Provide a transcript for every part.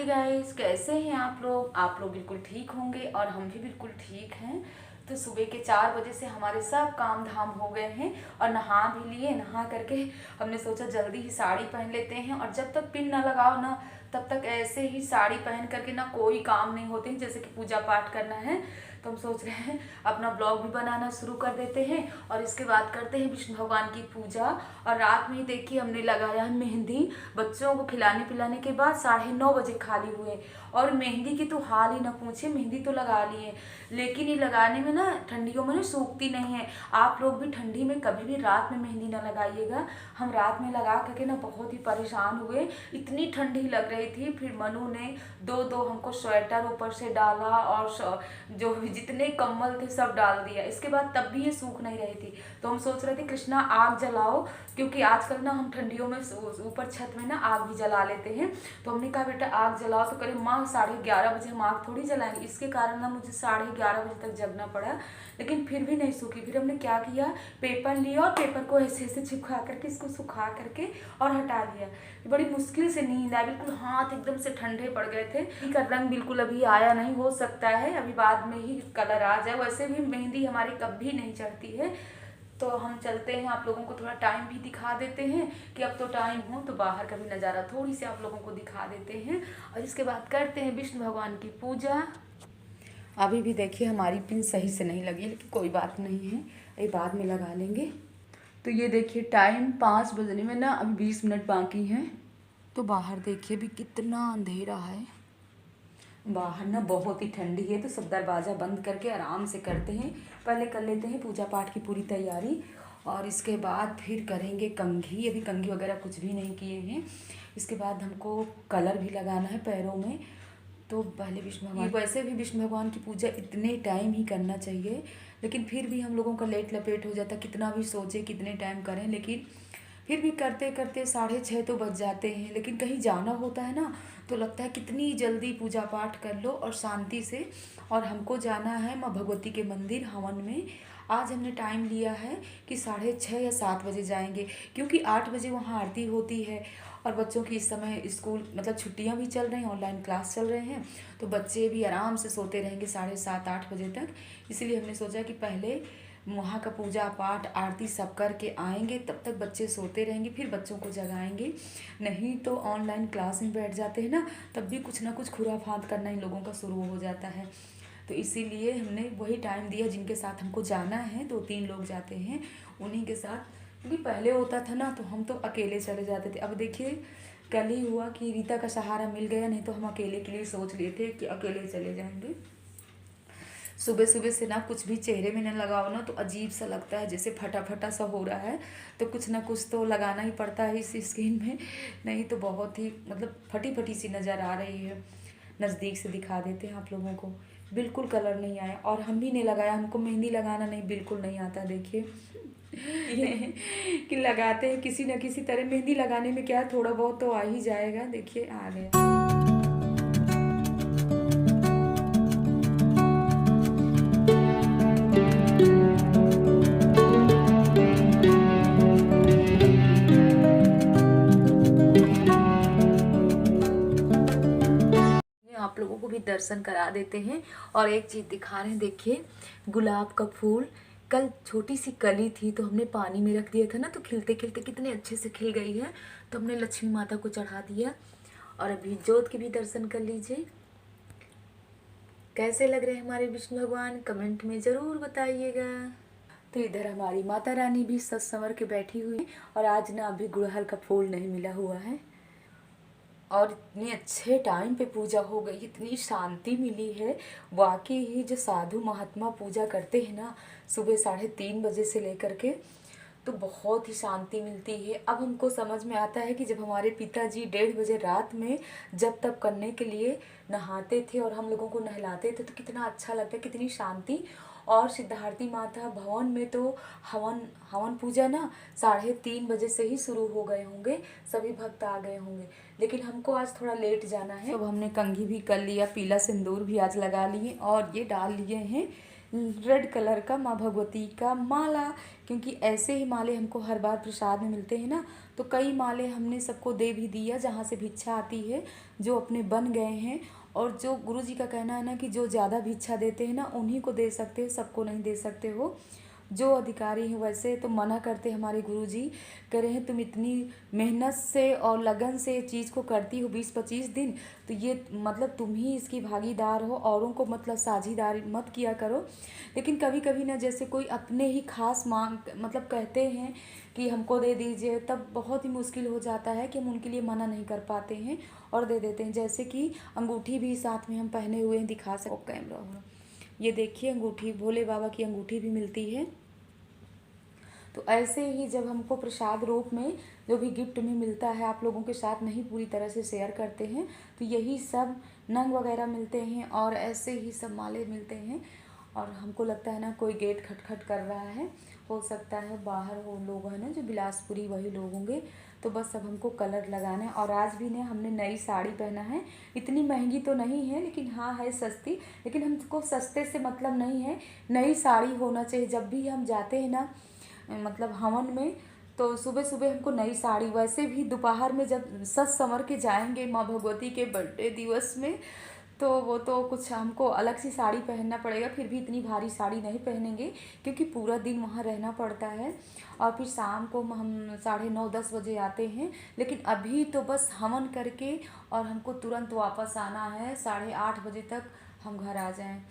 रात्रि गाइस, कैसे हैं आप लोग? आप लोग बिल्कुल ठीक होंगे और हम भी बिल्कुल ठीक हैं। तो सुबह के 4 बजे से हमारे सब काम धाम हो गए हैं और नहा भी लिए। नहा करके हमने सोचा जल्दी ही साड़ी पहन लेते हैं, और जब तक पिन ना लगाओ ना तब तक ऐसे ही साड़ी पहन करके ना कोई काम नहीं होते हैं। जैसे कि पूजा पाठ करना है तो हम सोच रहे हैं अपना ब्लॉग भी बनाना शुरू कर देते हैं और इसके बाद करते हैं विष्णु भगवान की पूजा। और रात में ही देखिए हमने लगाया है मेहंदी। बच्चों को खिलाने पिलाने के बाद 9:30 बजे खाली हुए, और मेहंदी की तो हाल ही ना पूछे। मेहंदी तो लगा लिए, लेकिन ये लगाने में ना ठंडियों में ना सूखती नहीं है। आप लोग भी ठंडी में कभी भी रात में मेहंदी ना लगाइएगा। हम रात में लगा करके ना बहुत ही परेशान हुए, इतनी ठंडी लग रही थी। फिर मनु ने दो दो हमको स्वेटर ऊपर से डाला और जो जितने कम्बल थे सब डाल दिया। इसके बाद तब भी ये सूख नहीं रही थी, तो हम सोच रहे थे कृष्णा आग जलाओ, क्योंकि आजकल ना हम ठंडियों में ऊपर छत में ना आग भी जला लेते हैं। तो हमने कहा बेटा आग जलाओ, तो करे माँ 11:30 बजे हम आग थोड़ी जलाएंगे। इसके कारण ना मुझे 11:30 बजे तक जगना पड़ा, लेकिन फिर भी नहीं सूखी। फिर हमने क्या किया, पेपर लिया और पेपर को ऐसे ऐसे चिपका करके इसको सुखा करके और हटा लिया। बड़ी मुश्किल से नींद आई, बिल्कुल हाथ एकदम से ठंडे पड़ गए थे। इसका रंग बिल्कुल अभी आया नहीं, हो सकता है अभी बाद में ही कलर आ जाए। वैसे भी मेहंदी हमारी कभी नहीं चढ़ती है। तो हम चलते हैं, आप लोगों को थोड़ा टाइम भी दिखा देते हैं कि अब तो टाइम हो तो बाहर का भी नज़ारा थोड़ी सी आप लोगों को दिखा देते हैं, और इसके बाद करते हैं विष्णु भगवान की पूजा। अभी भी देखिए हमारी पिन सही से नहीं लगी, लेकिन कोई बात नहीं है, ये बाद में लगा लेंगे। तो ये देखिए टाइम 5 बजने में ना अभी 20 मिनट बाकी हैं। तो बाहर देखिए भी कितना अंधेरा है। बाहर ना बहुत ही ठंडी है, तो सब दरवाज़ा बंद करके आराम से करते हैं। पहले कर लेते हैं पूजा पाठ की पूरी तैयारी, और इसके बाद फिर करेंगे कंघी। अभी कंघी वगैरह कुछ भी नहीं किए हैं। इसके बाद हमको कलर भी लगाना है पैरों में। तो पहले विष्णु भगवान, वैसे भी विष्णु भगवान की पूजा इतने टाइम ही करना चाहिए, लेकिन फिर भी हम लोगों का लेट लपेट हो जाता। कितना भी सोचे कितने टाइम करें, लेकिन फिर भी करते करते 6:30 तो बज जाते हैं। लेकिन कहीं जाना होता है ना तो लगता है कितनी जल्दी पूजा पाठ कर लो और शांति से। और हमको जाना है माँ भगवती के मंदिर हवन में। आज हमने टाइम लिया है कि 6:30 या 7 बजे जाएंगे, क्योंकि 8 बजे वहाँ आरती होती है। और बच्चों की इस समय स्कूल मतलब छुट्टियाँ भी चल रही हैं, ऑनलाइन क्लास चल रहे हैं, तो बच्चे भी आराम से सोते रहेंगे 7:30-8 बजे तक। इसलिए हमने सोचा कि पहले वहाँ का पूजा पाठ आरती सब करके आएंगे, तब तक बच्चे सोते रहेंगे, फिर बच्चों को जगाएंगे। नहीं तो ऑनलाइन क्लास में बैठ जाते हैं ना, तब भी कुछ ना कुछ खुराफात करना इन लोगों का शुरू हो जाता है। तो इसीलिए हमने वही टाइम दिया जिनके साथ हमको जाना है। 2-3 लोग जाते हैं, उन्हीं के साथ। क्योंकि पहले होता था ना तो हम तो अकेले चले जाते थे। अब देखिए कल ही हुआ कि रीता का सहारा मिल गया, नहीं तो हम अकेले के लिए सोच लिए थे कि अकेले चले जाएंगे। सुबह सुबह से ना कुछ भी चेहरे में ना लगाओ ना तो अजीब सा लगता है, जैसे फटा फटा सा हो रहा है। तो कुछ ना कुछ तो लगाना ही पड़ता है इस स्किन में, नहीं तो बहुत ही मतलब फटी फटी सी नज़र आ रही है। नज़दीक से दिखा देते हैं आप लोगों को। बिल्कुल कलर नहीं आया, और हम भी नहीं लगाया। हमको मेहंदी लगाना नहीं बिल्कुल नहीं आता। देखिए कि लगाते हैं किसी न किसी तरह। मेहंदी लगाने में क्या थोड़ा बहुत तो आ ही जाएगा। देखिए आ गया। आप लोगों को भी दर्शन करा देते हैं। और एक चीज़ दिखा रहे हैं, देखिए गुलाब का फूल। कल छोटी सी कली थी तो हमने पानी में रख दिया था ना, तो खिलते खिलते कितने अच्छे से खिल गई है। तो हमने लक्ष्मी माता को चढ़ा दिया। और अभी जोत के भी दर्शन कर लीजिए। कैसे लग रहे हैं हमारे विष्णु भगवान, कमेंट में ज़रूर बताइएगा। तो इधर हमारी माता रानी भी सज संवर के बैठी हुई है। और आज ना अभी गुड़हल का फूल नहीं मिला हुआ है, और इतने अच्छे टाइम पे पूजा हो गई, इतनी शांति मिली है। वाकई ही जो साधु महात्मा पूजा करते हैं ना सुबह 3:30 बजे से लेकर के, तो बहुत ही शांति मिलती है। अब हमको समझ में आता है कि जब हमारे पिताजी 1:30 बजे रात में जब तब करने के लिए नहाते थे और हम लोगों को नहलाते थे, तो कितना अच्छा लगता है, कितनी शांति। और सिद्धार्थी माता भवन में तो हवन हवन पूजा ना 3:30 बजे से ही शुरू हो गए होंगे, सभी भक्त आ गए होंगे। लेकिन हमको आज थोड़ा लेट जाना है। तो हमने कंघी भी कर लिया, पीला सिंदूर भी आज लगा लिए, और ये डाल लिए हैं रेड कलर का माँ भगवती का माला, क्योंकि ऐसे ही माले हमको हर बार प्रसाद में मिलते हैं ना। तो कई माले हमने सबको दे भी दिया जहाँ से भिक्षा आती है, जो अपने बन गए हैं। और जो गुरु जी का कहना है ना कि जो ज़्यादा भिक्षा देते हैं ना उन्हीं को दे सकते हैं, सबको नहीं दे सकते हो। जो अधिकारी हैं वैसे तो मना करते हमारे गुरुजी, कह रहे हैं तुम इतनी मेहनत से और लगन से चीज़ को करती हो 20-25 दिन, तो ये मतलब तुम ही इसकी भागीदार हो, औरों को मतलब साझीदार मत किया करो। लेकिन कभी कभी ना जैसे कोई अपने ही खास मांग मतलब कहते हैं कि हमको दे दीजिए, तब बहुत ही मुश्किल हो जाता है कि हम उनके लिए मना नहीं कर पाते हैं और दे देते हैं। जैसे कि अंगूठी भी साथ में हम पहने हुए हैं, दिखा सको कैमरा हो, ये देखिए अंगूठी, भोले बाबा की अंगूठी भी मिलती है। तो ऐसे ही जब हमको प्रसाद रूप में जो भी गिफ्ट में मिलता है, आप लोगों के साथ नहीं पूरी तरह से शेयर करते हैं, तो यही सब नंग वगैरह मिलते हैं और ऐसे ही सब माले मिलते हैं। और हमको लगता है ना कोई गेट खटखट कर रहा है, हो सकता है बाहर वो लोग हैं ना जो बिलासपुरी, वही लोग होंगे। तो बस अब हमको कलर लगाना है। और आज भी ने हमने नई साड़ी पहना है, इतनी महंगी तो नहीं है लेकिन हाँ है सस्ती, लेकिन हमको सस्ते से मतलब नहीं है, नई साड़ी होना चाहिए। जब भी हम जाते हैं ना मतलब हवन में, तो सुबह सुबह हमको नई साड़ी, वैसे भी दोपहर में जब सज संवर के जाएंगे माँ भगवती के बर्थडे दिवस में, तो वो तो कुछ हमको अलग सी साड़ी पहनना पड़ेगा। फिर भी इतनी भारी साड़ी नहीं पहनेंगे क्योंकि पूरा दिन वहाँ रहना पड़ता है और फिर शाम को हम 9:30-10 बजे आते हैं। लेकिन अभी तो बस हवन करके और हमको तुरंत वापस आना है, 8:30 बजे तक हम घर आ जाएं।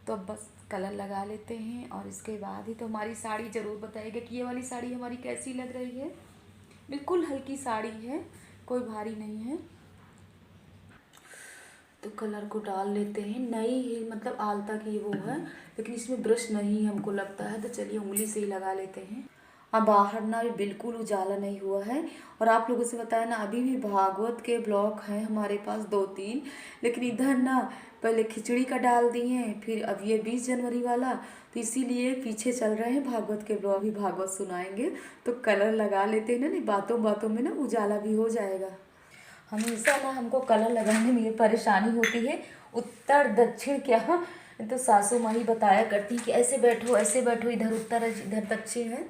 तो बस कलर लगा लेते हैं और इसके बाद ही तो हमारी साड़ी ज़रूर बताइएगा कि ये वाली साड़ी हमारी कैसी लग रही है। बिल्कुल हल्की साड़ी है, कोई भारी नहीं है। तो कलर को डाल लेते हैं। नई ही मतलब आलता की वो है, लेकिन इसमें ब्रश नहीं हमको लगता है, तो चलिए उंगली से ही लगा लेते हैं। अब बाहर ना बिल्कुल उजाला नहीं हुआ है। और आप लोगों से बताया ना अभी भी भागवत के ब्लॉग हैं हमारे पास 2-3, लेकिन इधर ना पहले खिचड़ी का डाल दिए हैं, फिर अब ये 20 जनवरी वाला, तो इसीलिए पीछे चल रहे हैं भागवत के ब्लॉग। भी भागवत सुनाएंगे तो कलर लगा लेते हैं ना, नहीं बातों बातों में ना उजाला भी हो जाएगा। हमेशा ना हमको कलर लगाने में ये परेशानी होती है, उत्तर दक्षिण क्या, तो सासू माँ ही बताया करती कि ऐसे बैठो, इधर उत्तर है इधर दक्षिण है।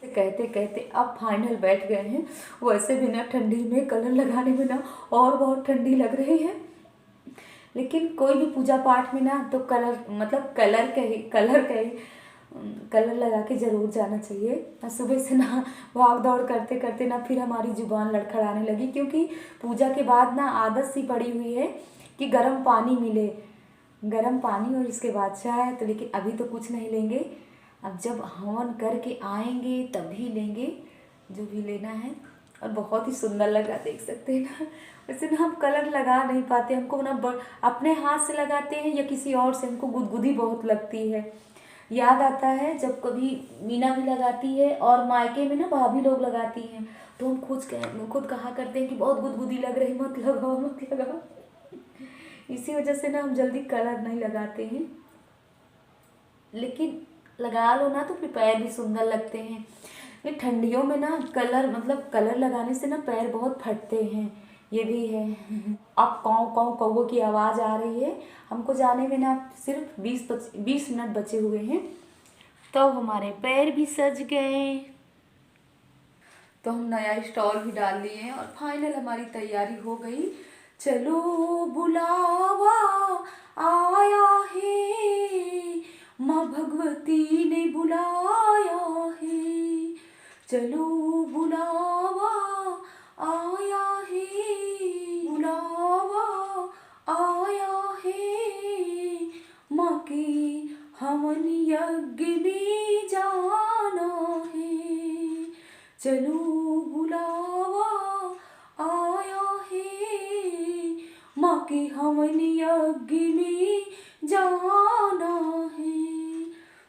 कहते कहते अब फाइनल बैठ गए हैं। वैसे भी ना ठंडी में कलर लगाने में ना और बहुत ठंडी लग रही है, लेकिन कोई भी पूजा पाठ में ना तो कलर मतलब कलर लगा के ज़रूर जाना चाहिए। और सुबह से ना भाग दौड़ करते करते ना फिर हमारी जुबान लड़खड़ाने लगी, क्योंकि पूजा के बाद ना आदत सी पड़ी हुई है कि गर्म पानी मिले, गर्म पानी और इसके बाद चाय। तो लेकिन अभी तो कुछ नहीं लेंगे, अब जब हवन करके आएंगे तभी लेंगे जो भी लेना है। और बहुत ही सुंदर लगा, देख सकते हैं ना। वैसे ना हम कलर लगा नहीं पाते, हमको ना अपने हाथ से लगाते हैं या किसी और से, हमको गुदगुदी बहुत लगती है। याद आता है जब कभी मीना भी लगाती है और मायके में ना भाभी लोग लगाती हैं, तो हम खुद कहा करते हैं कि बहुत गुदगुदी लग रही, मत लगाओ मत लगाओ। इसी वजह से ना हम जल्दी कलर नहीं लगाते हैं, लेकिन लगा लो ना तो फिर पैर भी सुंदर लगते हैं। ये ठंडियों में ना कलर लगाने से ना पैर बहुत फटते हैं, ये भी है। अब काँव काँव कौवों की आवाज़ आ रही है। हमको जाने में ना सिर्फ 20 मिनट बचे हुए हैं, तो हमारे पैर भी सज गए। तो हम नया स्टॉल भी डाल लिए हैं और फाइनल हमारी तैयारी हो गई। चलो बुलावा आया है, माँ भगवती ने बुलाया है। चलो बुलावा आया है, बुलावा आया है, माँ के हवन यज्ञ में जाना है। चलो बुलावा आया है, माँ के हवन यज्ञ में जाना है।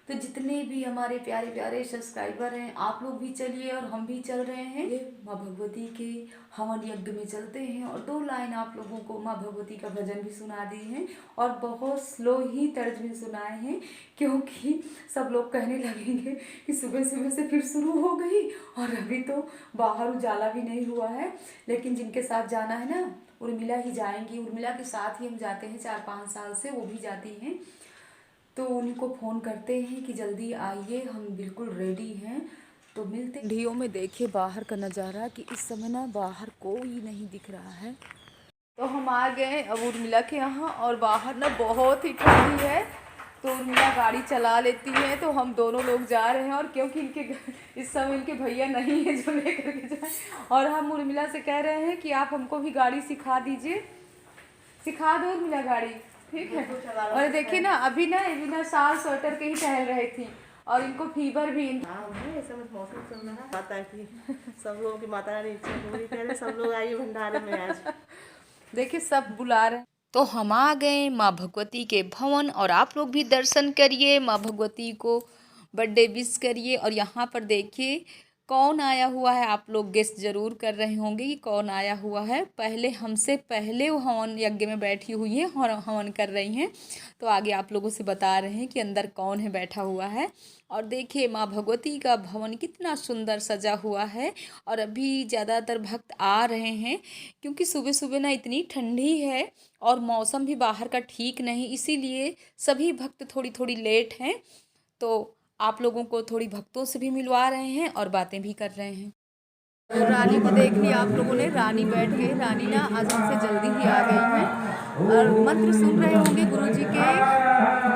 तो जितने भी हमारे प्यारे प्यारे सब्सक्राइबर हैं, आप लोग भी चलिए और हम भी चल रहे हैं, माँ भगवती के हवन यज्ञ में चलते हैं। और 2 लाइन आप लोगों को माँ भगवती का भजन भी सुना दिए हैं और बहुत स्लो ही तर्ज में सुनाए हैं, क्योंकि सब लोग कहने लगेंगे कि सुबह सुबह से फिर शुरू हो गई और अभी तो बाहर उजाला भी नहीं हुआ है। लेकिन जिनके साथ जाना है ना, उर्मिला ही जाएंगी, उर्मिला के साथ ही हम जाते हैं 4-5 साल से, वो भी जाती हैं। तो उन्हीं को फ़ोन करते हैं कि जल्दी आइए, हम बिल्कुल रेडी हैं। तो मिलते हैं। ठंडियों में देखिए बाहर का नज़ारा कि इस समय ना बाहर कोई नहीं दिख रहा है। तो हम आ गए अब उर्मिला के यहाँ, और बाहर ना बहुत ही ठंडी है। तो उर्मिला गाड़ी चला लेती है, तो हम दोनों लोग जा रहे हैं। और क्योंकि इस समय इनके भैया नहीं है जो लेकर के जाए, और हम उर्मिला से कह रहे हैं कि आप हमको भी गाड़ी सिखा दीजिए, सिखा दो उर्मिला गाड़ी, ठीक है। और देखिए ना अभी ना साल स्वेटर के ही टहल रही थी, और इनको फीवर भी। ऐसा मौसम चल रहा है, पता है कि सब लोगों की माता रानी इच्छा पूरी करे, सब लोग आइए भंडारे में आज। देखिए सब बुला रहे हैं। तो हम आ गए माँ भगवती के भवन, और आप लोग भी दर्शन करिए, माँ भगवती को बर्थडे विश करिए। और यहाँ पर देखिए कौन आया हुआ है, आप लोग गेस जरूर कर रहे होंगे कि कौन आया हुआ है। पहले हमसे पहले वो हवन यज्ञ में बैठी हुई है और हवन कर रही हैं। तो आगे आप लोगों से बता रहे हैं कि अंदर कौन है बैठा हुआ है। और देखिए माँ भगवती का भवन कितना सुंदर सजा हुआ है। और अभी ज़्यादातर भक्त आ रहे हैं, क्योंकि सुबह सुबह ना इतनी ठंडी है और मौसम भी बाहर का ठीक नहीं, इसीलिए सभी भक्त थोड़ी थोड़ी लेट हैं। तो आप लोगों को थोड़ी भक्तों से भी मिलवा रहे हैं और बातें भी कर रहे हैं। तो रानी को देख लिया आप लोगों ने, रानी बैठ गई। रानी ना आज हमसे जल्दी ही आ गई हैं, और मंत्र सुन रहे होंगे गुरुजी के।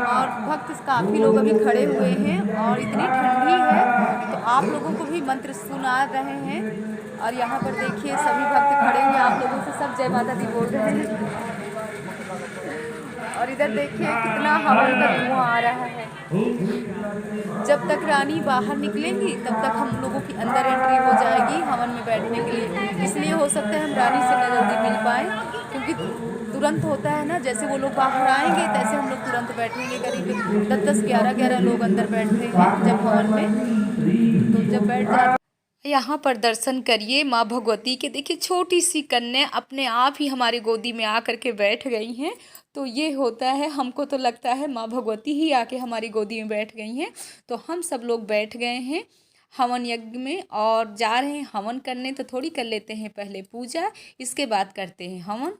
और भक्त काफ़ी लोग अभी खड़े हुए हैं, और इतनी ठंडी है तो आप लोगों को भी मंत्र सुना रहे हैं। और यहाँ पर देखिए सभी भक्त खड़े हुए, आप लोगों से सब जय माता दी बोल रहे हैं। और इधर देखिए कितना हवन का धुआं आ रहा है। जब तक रानी बाहर निकलेंगी तब तक हम लोगों की अंदर एंट्री हो जाएगी हवन में बैठने के लिए। इसलिए हो सकता है हम रानी से न जल्दी मिल पाएँ, क्योंकि तुरंत होता है ना, जैसे वो लोग बाहर आएंगे तैसे हम लोग तुरंत बैठेंगे। करीब 10-10, 11-11 लोग अंदर बैठते हैं जब हवन में। तो जब बैठ जाते यहाँ पर दर्शन करिए माँ भगवती के। देखिए छोटी सी कन्या अपने आप ही हमारी गोदी में आ करके बैठ गई हैं। तो ये होता है, हमको तो लगता है माँ भगवती ही आके हमारी गोदी में बैठ गई हैं। तो हम सब लोग बैठ गए हैं हवन यज्ञ में, और जा रहे हैं हवन करने। तो थोड़ी कर लेते हैं पहले पूजा, इसके बाद करते हैं हवन।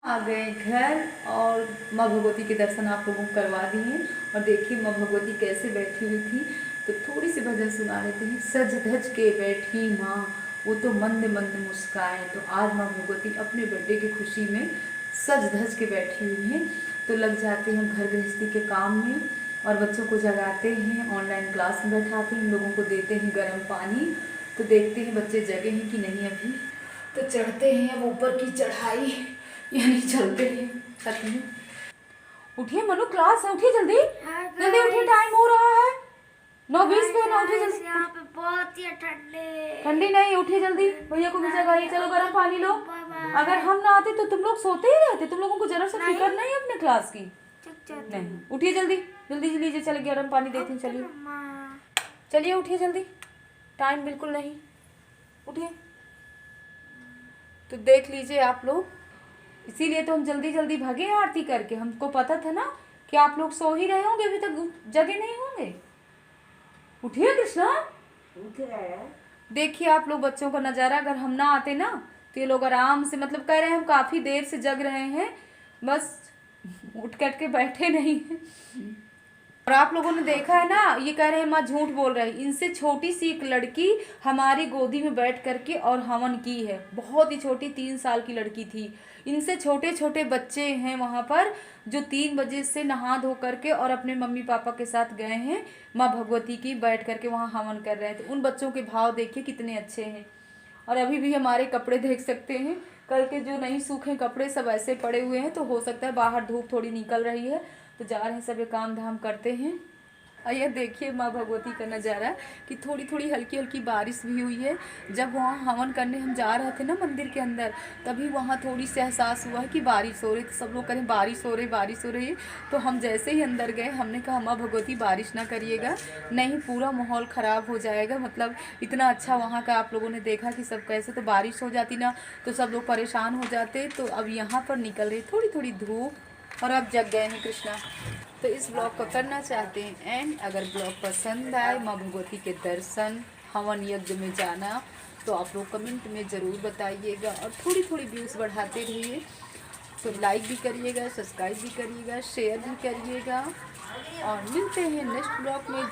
आ गए घर, और माँ भगवती के दर्शन आप लोगों को करवा दिए। और देखिए माँ भगवती कैसे बैठी हुई थी। तो थोड़ी सी भजन सुना लेते हैं। सज धज के बैठी माँ, वो तो मंद मंद मुस्काए। तो आज माँ भगवती अपने बर्थडे की खुशी में सज धज के बैठी हुई हैं। तो लग जाते हैं घर गृहस्थी के काम में, और बच्चों को जगाते हैं, ऑनलाइन क्लास में बैठाते हैं, इन लोगों को देते हैं गर्म पानी। तो देखते हैं बच्चे जगे हैं कि नहीं अभी। तो चढ़ते हैं अब ऊपर की चढ़ाई, यानी चलते हैं छत में। उठिए मनु, क्लास है, उठिए जल्दी जल्दी उठिए, टाइम हो रहा है 9:20 पे ना। उठिए जल्दी, यहाँ पे बहुत ही ठंडी नहीं, उठिए जल्दी, भैया को भी जगाइए। चलो गर्म पानी लो। अगर हम ना आते तो तुम लोग सोते ही रहते, तुम लोगों को जरा सा फिक्र नहीं है अपने क्लास की। नहीं, उठिए जल्दी जल्दी लीजिए, चले गर्म पानी देती हूँ। चलिए चलिए उठिए जल्दी, टाइम बिल्कुल नहीं, उठिए। तो देख लीजिए आप लोग, इसीलिए तो हम जल्दी जल्दी भागे आरती करके। हमको पता था ना कि आप लोग सो ही रहे होंगे, अभी तक जगे नहीं होंगे। उठिए कृष्णा। देखिए आप लोग बच्चों का नज़ारा, अगर हम ना आते ना तो ये लोग आराम से, मतलब कह रहे हैं हम काफ़ी देर से जग रहे हैं, बस उठ कट के बैठे नहीं हैं। और आप लोगों ने देखा है ना, ये कह रहे हैं माँ झूठ बोल रहे हैं। इनसे छोटी सी एक लड़की हमारी गोदी में बैठ करके और हवन की है, बहुत ही छोटी 3 साल की लड़की थी। इनसे छोटे छोटे बच्चे हैं वहाँ पर, जो 3 बजे से नहा धो करके और अपने मम्मी पापा के साथ गए हैं माँ भगवती की, बैठ करके वहाँ हवन कर रहे हैं। तो उन बच्चों के भाव देखिए कितने अच्छे हैं। और अभी भी हमारे कपड़े देख सकते हैं, कल के जो नहीं सूखे कपड़े सब ऐसे पड़े हुए हैं। तो हो सकता है बाहर धूप थोड़ी निकल रही है, तो जा रहे हैं सब काम धाम करते हैं। और यह देखिए माँ भगवती का नज़ारा कि थोड़ी थोड़ी हल्की हल्की बारिश भी हुई है। जब वहाँ हवन करने हम जा रहे थे ना मंदिर के अंदर, तभी वहाँ थोड़ी सी एहसास हुआ है कि बारिश हो रही। तो सब लोग करें बारिश हो रही, बारिश हो रही है। तो हम जैसे ही अंदर गए, हमने कहा माँ भगवती बारिश ना करिएगा, नहीं पूरा माहौल ख़राब हो जाएगा। मतलब इतना अच्छा वहाँ का आप लोगों ने देखा कि सब कैसे, तो बारिश हो जाती ना तो सब लोग परेशान हो जाते। तो अब यहाँ पर निकल रही थोड़ी थोड़ी धूप, और अब जग गए हैं कृष्णा। तो इस ब्लॉग को करना चाहते हैं एंड। अगर ब्लॉग पसंद आए, माँ भगवती के दर्शन, हवन यज्ञ में जाना, तो आप लोग कमेंट में ज़रूर बताइएगा, और थोड़ी थोड़ी व्यूज़ बढ़ाते रहिए। तो लाइक भी करिएगा, सब्सक्राइब भी करिएगा, शेयर भी करिएगा। और मिलते हैं नेक्स्ट ब्लॉग में।